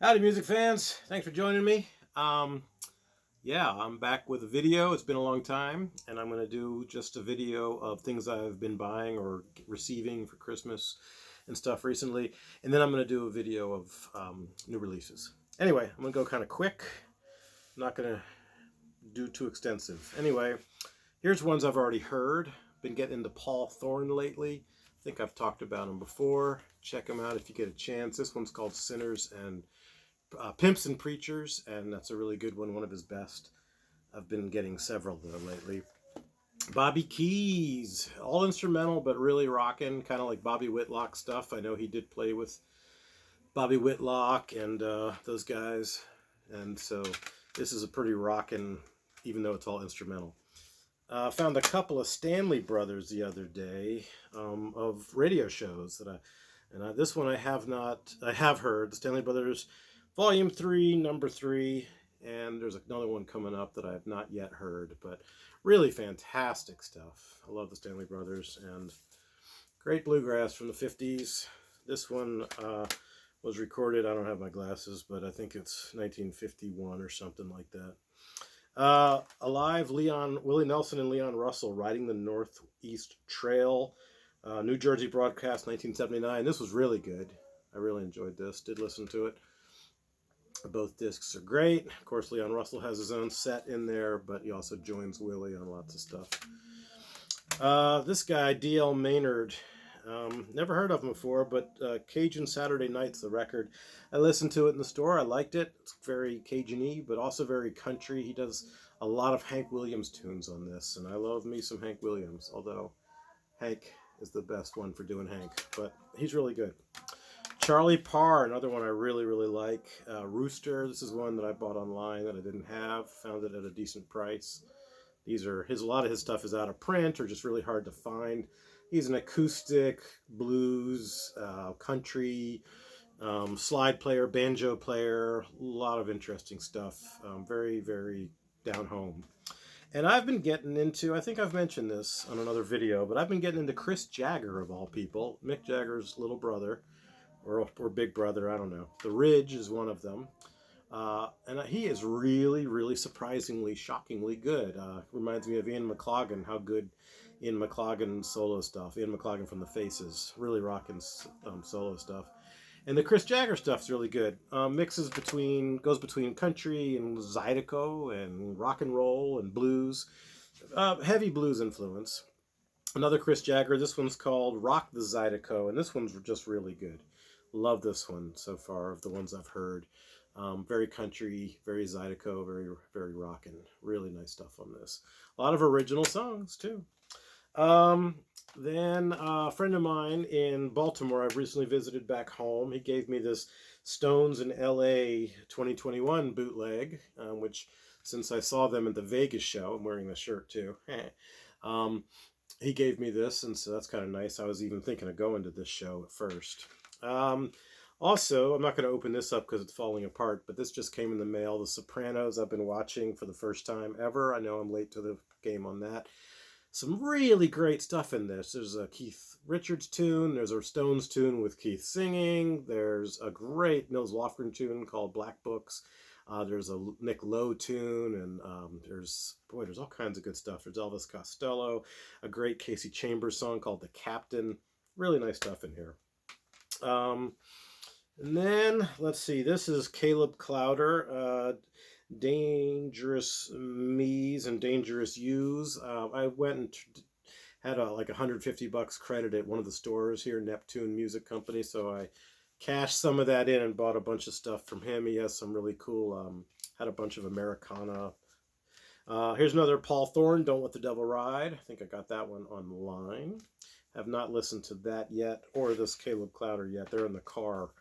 Howdy, music fans. Thanks for joining me. Yeah, I'm back with a video. It's been a long time, and I'm going to do just a video of things I've been buying or receiving for Christmas and stuff recently. And then I'm going to do a video of new releases. Anyway, I'm going to go kind of quick. I'm not going to do too extensive. Anyway, here's ones I've already heard. Been getting into Paul Thorne lately. I think I've talked about him before. Check him out if you get a chance. This one's called Sinners and Pimps and Preachers, and that's a really good one of his best. I've been getting several of them lately. Bobby Keys, all instrumental but really rocking, kind of like Bobby Whitlock stuff. I know he did play with Bobby Whitlock and those guys, and so this is a pretty rocking, even though it's all instrumental. Found a couple of Stanley Brothers the other day of radio shows this one I have heard, the Stanley Brothers Volume 3, Number 3, and there's another one coming up that I have not yet heard, but really fantastic stuff. I love the Stanley Brothers, and great bluegrass from the 50s. This one was recorded, I don't have my glasses, but I think it's 1951 or something like that. Alive, Willie Nelson and Leon Russell riding the Northeast Trail. New Jersey broadcast, 1979. This was really good. I really enjoyed this. Did listen to it. Both discs are great. Of course, Leon Russell has his own set in there, but he also joins Willie on lots of stuff. This guy, D.L. Maynard, never heard of him before, but Cajun Saturday Night's the record. I listened to it in the store. I liked it. It's very Cajun-y, but also very country. He does a lot of Hank Williams tunes on this, and I love me some Hank Williams, although Hank is the best one for doing Hank, but he's really good. Charlie Parr, another one I really, really like. Rooster, this is one that I bought online that I didn't have. Found it at a decent price. A lot of his stuff is out of print or just really hard to find. He's an acoustic, blues, country, slide player, banjo player, a lot of interesting stuff. Very, very down home. And I've been getting into, I think I've mentioned this on another video, but I've been getting into Chris Jagger, of all people, Mick Jagger's little brother, or big brother, I don't know. The Ridge is one of them. And he is really, really surprisingly, shockingly good. Reminds me of Ian McClogan, how good Ian McClogan solo stuff. Ian McClogan from the Faces, really rocking solo stuff. And the Chris Jagger stuff's really good. Goes between country and Zydeco and rock and roll and blues. Heavy blues influence. Another Chris Jagger, this one's called Rock the Zydeco, and this one's just really good. Love this one so far of the ones I've heard. Very country, very Zydeco, very, very rockin'. Really nice stuff on this. A lot of original songs, too. Then a friend of mine in Baltimore, I've recently visited back home. He gave me this Stones in LA 2021 bootleg, which since I saw them at the Vegas show, I'm wearing the shirt too. He gave me this, and so that's kind of nice. I was even thinking of going to this show at first. Also, I'm not going to open this up because it's falling apart, but this just came in the mail. The Sopranos I've been watching for the first time ever. I know I'm late to the game on that. Some really great stuff in this. There's a Keith Richards tune. There's a Stones tune with Keith singing. There's a great Nils Lofgren tune called Black Books. There's a Nick Lowe tune, and there's all kinds of good stuff. There's Elvis Costello, a great Casey Chambers song called The Captain. Really nice stuff in here. And then, let's see, this is Caleb Clowder, Dangerous Me's and Dangerous You's. I went and had like $150 credit at one of the stores here, Neptune Music Company, so I cashed some of that in and bought a bunch of stuff from him. He has some really cool, had a bunch of Americana. Here's another Paul Thorne, Don't Let the Devil Ride. I think I got that one online. Have not listened to that yet, or this Caleb Clowder yet. They're in the car,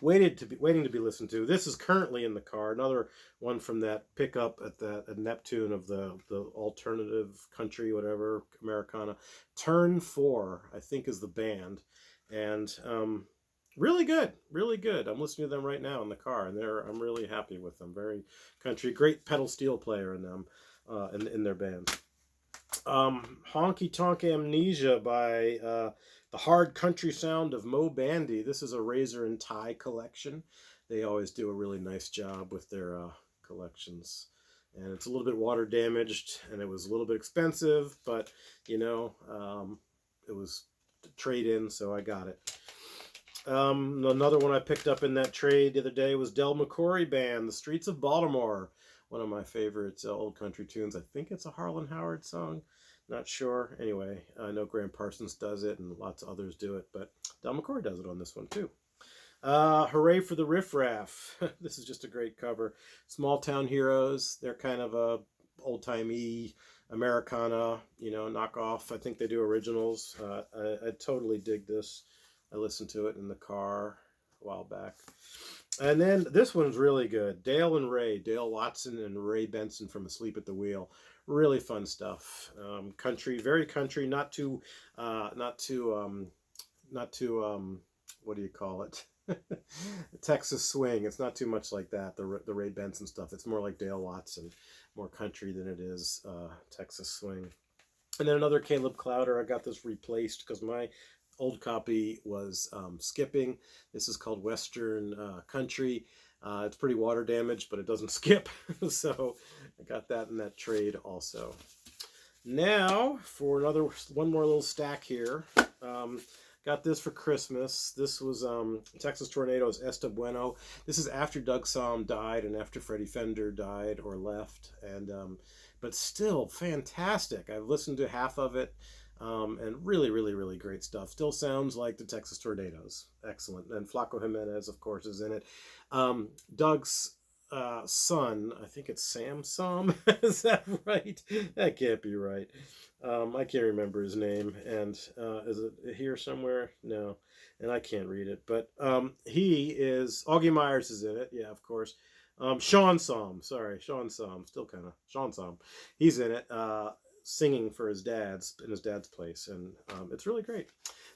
waiting to be listened to. This is currently in the car. Another one from that pickup at Neptune of the alternative country, whatever, Americana. Turn 4, I think, is the band, and really good, really good. I'm listening to them right now in the car, and I'm really happy with them. Very country, great pedal steel player in them, in their band. Honky Tonk Amnesia by The Hard Country Sound of Mo Bandy. This is a razor and tie collection. They always do a really nice job with their collections. And it's a little bit water damaged, and it was a little bit expensive, but, you know, it was trade-in, so I got it. Another one I picked up in that trade the other day was Mccourry Band, The Streets of Baltimore. One of my favorite old country tunes. I think it's a Harlan Howard song. Not sure. Anyway, I know Graham Parsons does it and lots of others do it, but Mccourry does it on this one too. Hooray for the Riff Raff. This is just a great cover. Small Town Heroes. They're kind of a old-timey Americana, you know, knockoff. I think they do originals. I totally dig this. I listened to it in the car a while back. And then this one's really good. Dale and Ray. Dale Watson and Ray Benson from Asleep at the Wheel. Really fun stuff. Country, very country. Not too, what do you call it? Texas swing. It's not too much like that. The Ray Benson stuff. It's more like Dale Watson, more country than it is Texas swing. And then another Caleb Clowder. I got this replaced because my old copy was skipping. This is called Western Country. It's pretty water damaged, but it doesn't skip. So I got that in that trade also. Now for one more little stack here. Got this for Christmas. This was Texas Tornadoes Esta Bueno. This is after Doug Sahm died and after Freddie Fender died or left. And but still fantastic. I've listened to half of it. And really, really, really great stuff. Still sounds like the Texas Tornadoes. Excellent. And Flaco Jimenez, of course, is in it. Doug's son, I think it's Sam Sahm. Is that right? That can't be right. I can't remember his name. And is it here somewhere? No. And I can't read it. But he is, Augie Myers is in it. Yeah, of course. Sean Sahm. Sorry, Sean Sahm. Still kind of, Sean Sahm. He's in it. Singing for his dad's in his dad's place, and it's really great.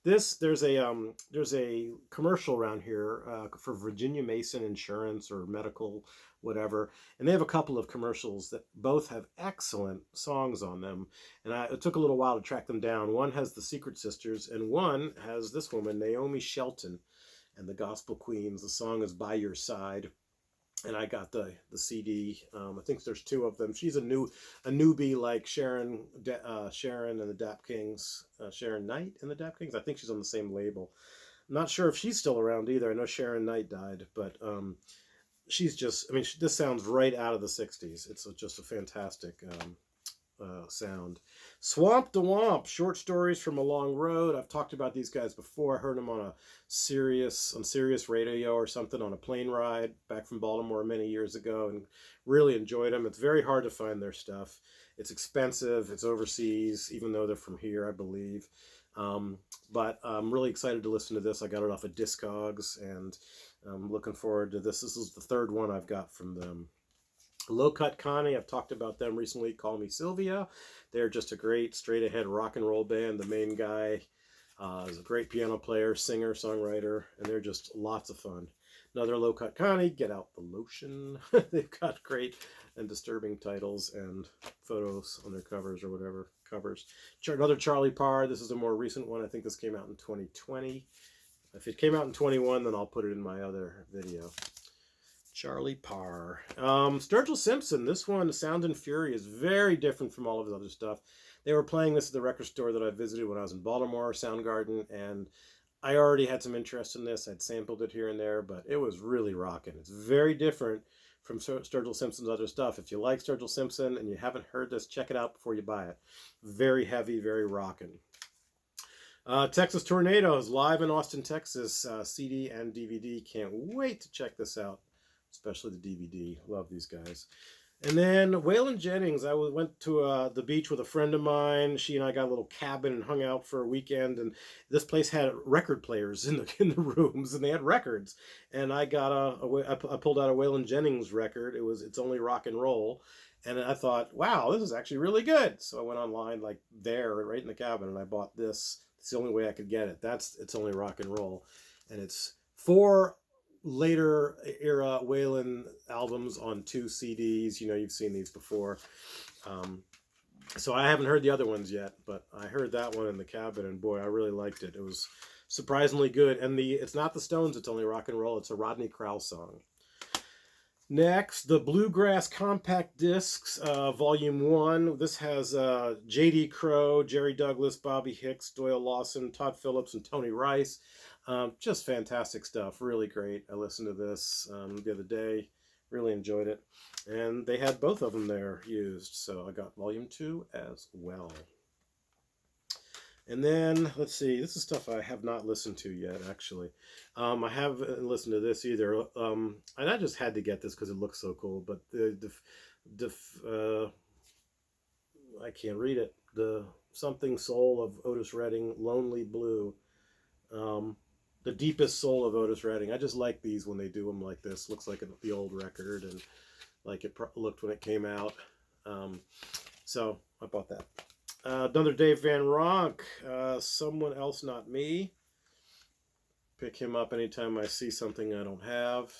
There's a commercial around here for Virginia Mason Insurance or medical whatever, and they have a couple of commercials that both have excellent songs on them, and it took a little while to track them down. One has the Secret Sisters, and one has this woman Naomi Shelton and the Gospel Queens. The song is By Your Side. And I got the CD. I think there's two of them. She's a newbie like Sharon and the Dap Kings. Sharon Knight and the Dap Kings. I think she's on the same label. I'm not sure if she's still around either. I know Sharon Knight died, but she's just. I mean, this sounds right out of the '60s. It's just a fantastic sound. Swamp da Womp, short stories from a long road. I've talked about these guys before. I heard them on Sirius radio or something on a plane ride back from Baltimore many years ago, and really enjoyed them. It's very hard to find their stuff. It's expensive. It's overseas, even though they're from here, I believe. But I'm really excited to listen to this. I got it off of Discogs, and I'm looking forward to this. This is the third one I've got from them. Low Cut Connie, I've talked about them recently. Call Me Sylvia. They're just a great straight-ahead rock and roll band. The main guy is a great piano player, singer, songwriter, and they're just lots of fun. Another Low Cut Connie, Get Out the Lotion. They've got great and disturbing titles and photos on their covers or whatever covers. Another Charlie Parr. This is a more recent one. I think this came out in 2020. If it came out in 21, then I'll put it in my other video. Charlie Parr. Sturgill Simpson. This one, Sound and Fury, is very different from all of his other stuff. They were playing this at the record store that I visited when I was in Baltimore, Soundgarden, and I already had some interest in this. I'd sampled it here and there, but it was really rocking. It's very different from Sturgill Simpson's other stuff. If you like Sturgill Simpson and you haven't heard this, check it out before you buy it. Very heavy, very rocking. Texas Tornadoes, live in Austin, Texas, CD and DVD. Can't wait to check this out. Especially the DVD. Love these guys. And then Waylon Jennings. I went to the beach with a friend of mine. She and I got a little cabin and hung out for a weekend. And this place had record players in the rooms, and they had records. And I got I pulled out a Waylon Jennings record. It's Only Rock and Roll. And I thought, wow, this is actually really good. So I went online right in the cabin, and I bought this. It's the only way I could get it. It's Only Rock and Roll, and it's 4 later era Waylon albums on 2 CDs. You know, you've seen these before. So I haven't heard the other ones yet, but I heard that one in the cabin, and boy, I really liked it. It was surprisingly good. And it's not the Stones, it's only rock and roll. It's a Rodney Crowell song. Next, the Bluegrass Compact Discs, Volume 1. This has J.D. Crowe, Jerry Douglas, Bobby Hicks, Doyle Lawson, Todd Phillips, and Tony Rice. Just fantastic stuff. Really great. I listened to this the other day. Really enjoyed it. And they had both of them there used, so I got Volume 2 as well. And then, let's see, this is stuff I have not listened to yet, actually. I haven't listened to this either. And I just had to get this because it looks so cool. But I can't read it. The Something Soul of Otis Redding, Lonely Blue. The Deepest Soul of Otis Redding. I just like these when they do them like this. Looks like the old record and like it looked when it came out. So I bought that. Another Dave Van Ronk, Someone Else Not Me. Pick him up anytime I see something I don't have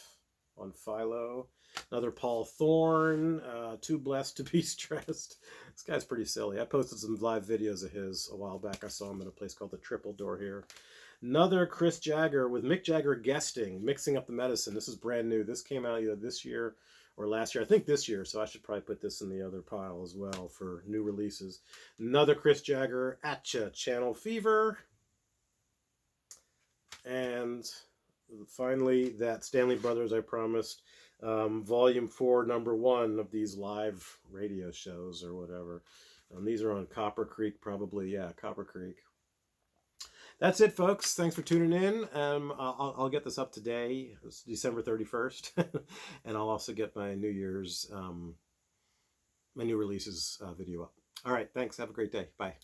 on Philo. Another Paul Thorne, Too Blessed to Be Stressed. This guy's pretty silly. I posted some live videos of his a while back. I saw him at a place called the Triple Door here. Another Chris Jagger with Mick Jagger guesting, Mixing Up the Medicine. This is brand new. This came out either this year or last year. I think this year, so I should probably put this in the other pile as well for new releases. Another Chris Jagger, Atcha, Channel Fever. And finally, that Stanley Brothers, I promised, Volume 4, Number 1 of these live radio shows or whatever. These are on Copper Creek, probably. Yeah, Copper Creek. That's it, folks. Thanks for tuning in. I'll get this up today. It's December 31st. And I'll also get my New Year's, my new releases video up. All right. Thanks. Have a great day. Bye.